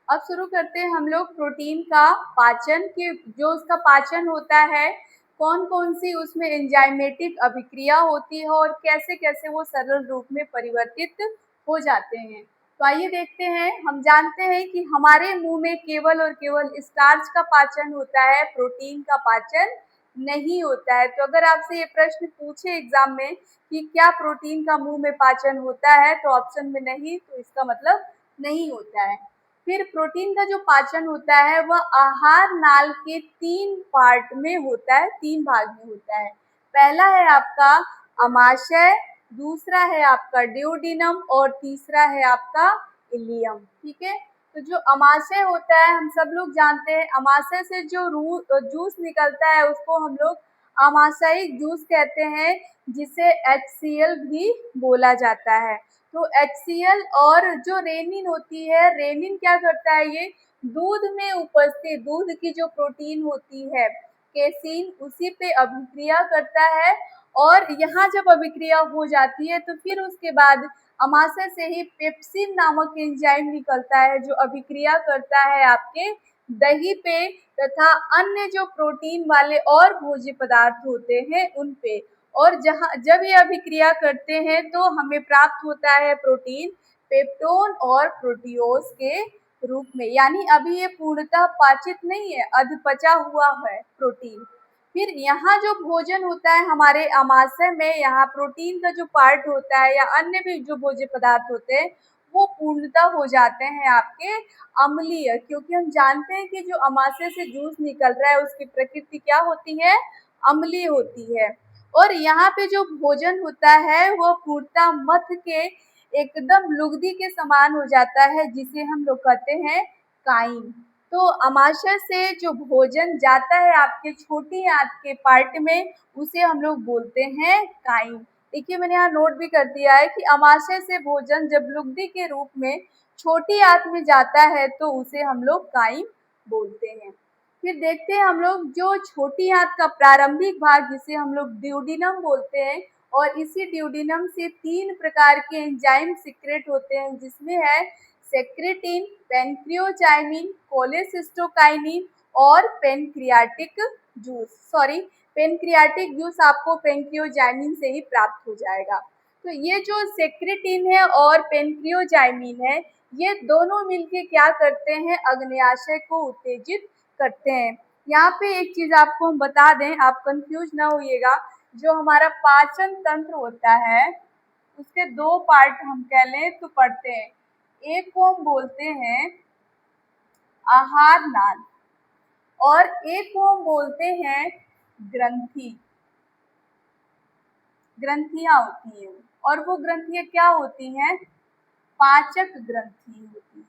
अब शुरू करते हैं हम लोग प्रोटीन का पाचन के जो उसका पाचन होता है, कौन कौन सी उसमें एंजाइमेटिक अभिक्रिया होती है और कैसे कैसे वो सरल रूप में परिवर्तित हो जाते हैं। तो आइए देखते हैं। हम जानते हैं कि हमारे मुंह में केवल और केवल स्टार्च का पाचन होता है, प्रोटीन का पाचन नहीं होता है। तो अगर आपसे ये प्रश्न पूछे एग्जाम में कि क्या प्रोटीन का मुंह में पाचन होता है, तो ऑप्शन में नहीं, तो इसका मतलब नहीं होता है। फिर प्रोटीन का जो पाचन होता है वह आहार नाल के 3 पार्ट में होता है, 3 भाग में होता है। पहला है आपका अमाशय, दूसरा है आपका ड्यूोडेनम और तीसरा है आपका इलियम। ठीक है, तो जो अमाशय होता है हम सब लोग जानते हैं, अमाशय से जो जूस निकलता है उसको हम लोग आमाशयिक जूस कहते हैं, जिसे HCl भी बोला जाता है। तो HCl और जो रेनिन होती है, रेनिन क्या करता है, ये दूध में उपस्थित दूध की जो प्रोटीन होती है केसीन, उसी पे अभिक्रिया करता है। और यहाँ जब अभिक्रिया हो जाती है तो फिर उसके बाद अमाशय से ही पेप्सिन नामक एंजाइम निकलता है, जो अभिक्रिया करता है आपके दही पे तथा अन्य जो प्रोटीन वाले और भोज्य पदार्थ होते हैं उन पे। और जब ये अभिक्रिया करते हैं तो हमें प्राप्त होता है प्रोटीन पेप्टोन और प्रोटियोज के रूप में। यानी अभी ये पूर्णतः पाचित नहीं है, अधपचा हुआ है प्रोटीन। फिर यहाँ जो भोजन होता है हमारे अमाशय में, यहाँ प्रोटीन का जो पार्ट होता है या अन्य भी जो भोज्य पदार्थ होते हैं वो पूर्णतः हो जाते हैं आपके अम्लीय, क्योंकि हम जानते हैं कि जो अमाशय से जूस निकल रहा है उसकी प्रकृति क्या होती है, अम्लीय होती है। और यहाँ पे जो भोजन होता है वह पूर्णतः मथ के एकदम लुगदी के समान हो जाता है, जिसे हम लोग कहते हैं काइम। तो अमाशय से जो भोजन जाता है आपके छोटी आंत के पार्ट में, उसे हम लोग बोलते हैं काइम। देखिए मैंने यहाँ नोट भी कर दिया है कि अमाशय से भोजन जब लुगदी के रूप में छोटी आंत में जाता है तो उसे हम लोग काइम बोलते हैं। फिर देखते हैं हम लोग जो छोटी आंत का प्रारंभिक भाग, जिसे हम लोग ड्यूोडेनम बोलते हैं, और इसी ड्यूोडेनम से 3 प्रकार के एंजाइम सीक्रेट होते हैं, जिसमें है सेक्रेटिन, पेनक्रियोचाइमिन, कोलेसिस्टोकाइनिन और pancreatic juice. Sorry, pancreatic juice आपको पेनक्रियोजाइमिन से ही प्राप्त हो जाएगा। तो ये जो सेक्रेटिन है और पेनक्रियोजाइमिन है, ये दोनों मिलके क्या करते हैं, अग्न्याशय को उत्तेजित करते हैं। यहाँ पे एक चीज आपको हम बता दें, आप कंफ्यूज ना होइएगा। जो हमारा पाचन तंत्र होता है उसके 2 पार्ट हम कह लें तो पढ़ते हैं। एक को हम बोलते हैं आहार नाल और एक को हम बोलते हैं ग्रंथि। ग्रंथियां होती हैं और वो ग्रंथियां क्या होती हैं, पाचक ग्रंथि होती है।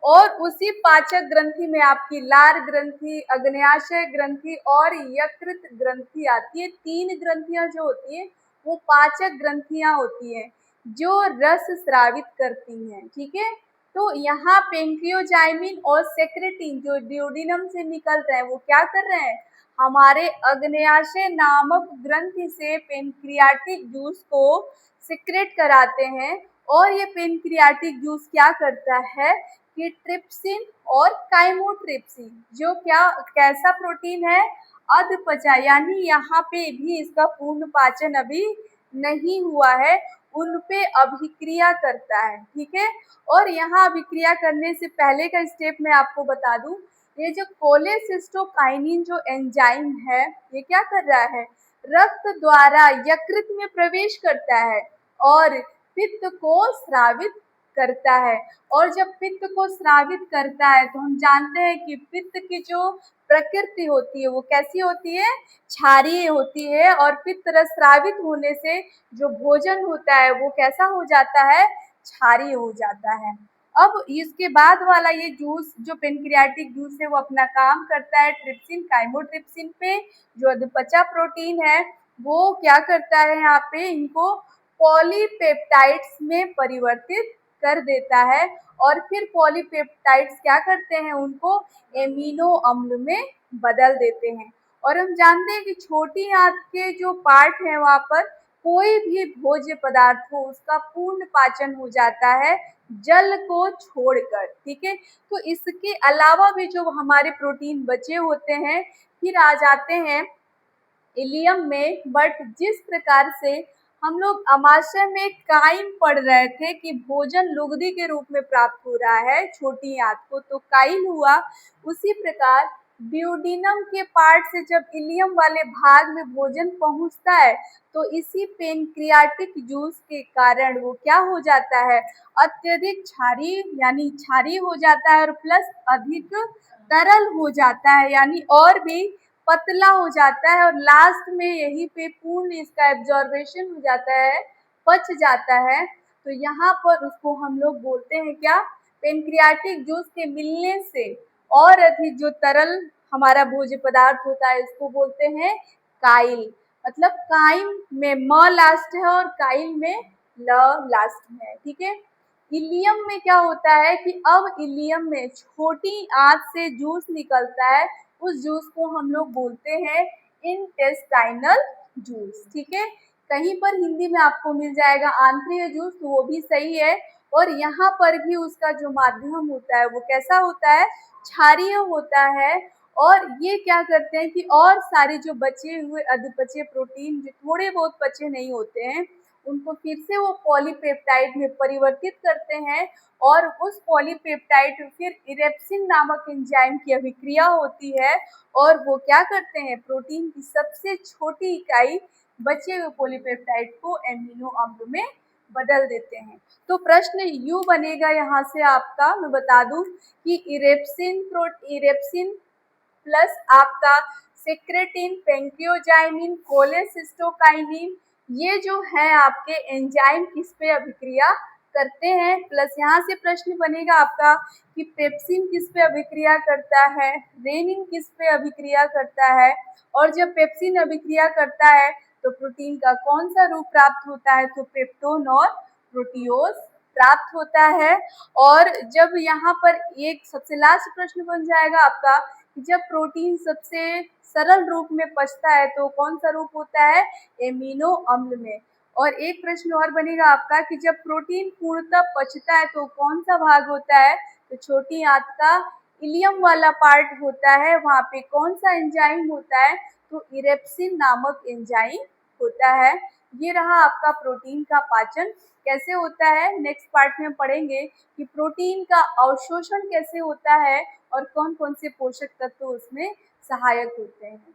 और उसी पाचक ग्रंथि में आपकी लार ग्रंथि, अग्न्याशय ग्रंथि और यकृत ग्रंथि आती है। 3 ग्रंथियां जो होती है वो पाचक ग्रंथियां होती हैं, जो रस स्रावित करती हैं। ठीक है, तो यहाँ पेनक्रियोजाइमिन और सेक्रेटिन जो ड्यूोडेनम से निकल रहे हैं वो क्या कर रहे हैं, हमारे अग्न्याशय नामक ग्रंथि से पेनक्रियाटिक जूस को सिक्रेट कराते हैं। और ये पेनक्रियाटिक जूस क्या करता है कि ट्रिप्सिन और काइमोट्रिप्सिन, जो क्या कैसा प्रोटीन है, अधपचा, यानी यहाँ पे भी इसका पूर्ण पाचन अभी नहीं हुआ है, उन पे अभिक्रिया करता है। ठीक है, और यहाँ अभिक्रिया करने से पहले का स्टेप मैं आपको बता दूं, ये जो कोलेसिस्टोकाइनिन जो एंजाइम है ये क्या कर रहा है, रक्त द्वारा यकृत में प्रवेश करता है और पित्त को स्रावित करता है। और जब पित्त को स्रावित करता है तो हम जानते हैं कि पित्त की जो प्रकृति होती है वो कैसी होती है, क्षारीय होती है। और पित्त रस स्रावित होने से जो भोजन होता है वो कैसा हो जाता है, क्षारीय हो जाता है। अब इसके बाद वाला ये जूस जो पेनक्रियाटिक जूस है वो अपना काम करता है ट्रिप्सिन काइमोट्रिप्सिन पे, जो अधपचा प्रोटीन है वो क्या करता है, यहाँ पे इनको पॉलीपेप्टाइड्स में परिवर्तित कर देता है। और फिर पॉलीपेप्टाइड्स क्या करते हैं, उनको एमिनो अम्ल में बदल देते हैं। और हम जानते हैं कि छोटी आंत के जो पार्ट है वहाँ पर कोई भी भोज्य पदार्थ हो उसका पूर्ण पाचन हो जाता है जल को छोड़कर, ठीक है। तो इसके अलावा भी जो हमारे प्रोटीन बचे होते हैं फिर आ जाते हैं इलियम में। बट जिस प्रकार से हम लोग आमाशय में काइम पढ़ रहे थे कि भोजन लुगदी के रूप में प्राप्त हो रहा है छोटी आंत को, तो काइल हुआ, उसी प्रकार ड्यूोडेनम के पार्ट से जब इलियम वाले भाग में भोजन पहुंचता है तो इसी पेनक्रियाटिक जूस के कारण वो क्या हो जाता है, अत्यधिक क्षारीय यानी क्षारीय हो जाता है और प्लस अधिक तरल हो जाता है यानी और भी पतला हो जाता है और लास्ट में यही पे पूर्ण इसका एब्जॉर्बेशन हो जाता है, पच जाता है। तो यहाँ पर उसको हम लोग बोलते हैं क्या, पेनक्रियाटिक जूस के मिलने से और अधिक जो तरल हमारा भोज्य पदार्थ होता है इसको बोलते हैं काइल। मतलब काइम में म लास्ट है और काइल में ल लास्ट है, ठीक है। इलियम में क्या होता है कि अब इलियम में छोटी आंत से जूस निकलता है, उस जूस को हम लोग बोलते हैं इंटेस्टाइनल जूस, ठीक है। कहीं पर हिंदी में आपको मिल जाएगा आंतरीय जूस, तो वो भी सही है। और यहाँ पर भी उसका जो माध्यम होता है वो कैसा होता है, क्षारीय होता है। और ये क्या करते हैं कि और सारे जो बचे हुए अधपचे प्रोटीन जो थोड़े बहुत बचे नहीं होते हैं उनको फिर से वो पॉलीपेप्टाइड में परिवर्तित करते हैं और उस पॉलीपेप्टाइड फिर इरेप्सिन नामक एंजाइम की अभिक्रिया होती है और वो क्या करते हैं, प्रोटीन की सबसे छोटी इकाई बचे हुए पॉलीपेप्टाइड को एमिनो अम्ल में बदल देते हैं। तो प्रश्न यू बनेगा यहाँ से आपका, मैं बता दूं कि इरेप्सिन प्लस आपका सेक्रेटिन, पेंक्रियोजाइमिन, कोलेसिस्टोकाइनिन, ये जो है आपके एंजाइम किस पे अभिक्रिया करते हैं। प्लस यहाँ से प्रश्न बनेगा आपका कि पेप्सिन किस पे अभिक्रिया करता है, रेनिन किस पे अभिक्रिया करता है, और जब पेप्सिन अभिक्रिया करता है तो प्रोटीन का कौन सा रूप प्राप्त होता है, तो पेप्टोन और प्रोटियोज प्राप्त होता है। और जब यहाँ पर एक सबसे लास्ट प्रश्न बन जाएगा आपका, जब प्रोटीन सबसे सरल रूप में पचता है तो कौन सा रूप होता है, एमिनो अम्ल में। और एक प्रश्न और बनेगा आपका कि जब प्रोटीन पूर्णतः पचता है तो कौन सा भाग होता है, तो छोटी आंत का इलियम वाला पार्ट होता है, वहाँ पे कौन सा एंजाइम होता है, तो इरेप्सिन नामक एंजाइम होता है। ये रहा आपका प्रोटीन का पाचन कैसे होता है। नेक्स्ट पार्ट में हम पढ़ेंगे कि प्रोटीन का अवशोषण कैसे होता है और कौन कौन से पोषक तत्व उसमें सहायक होते हैं।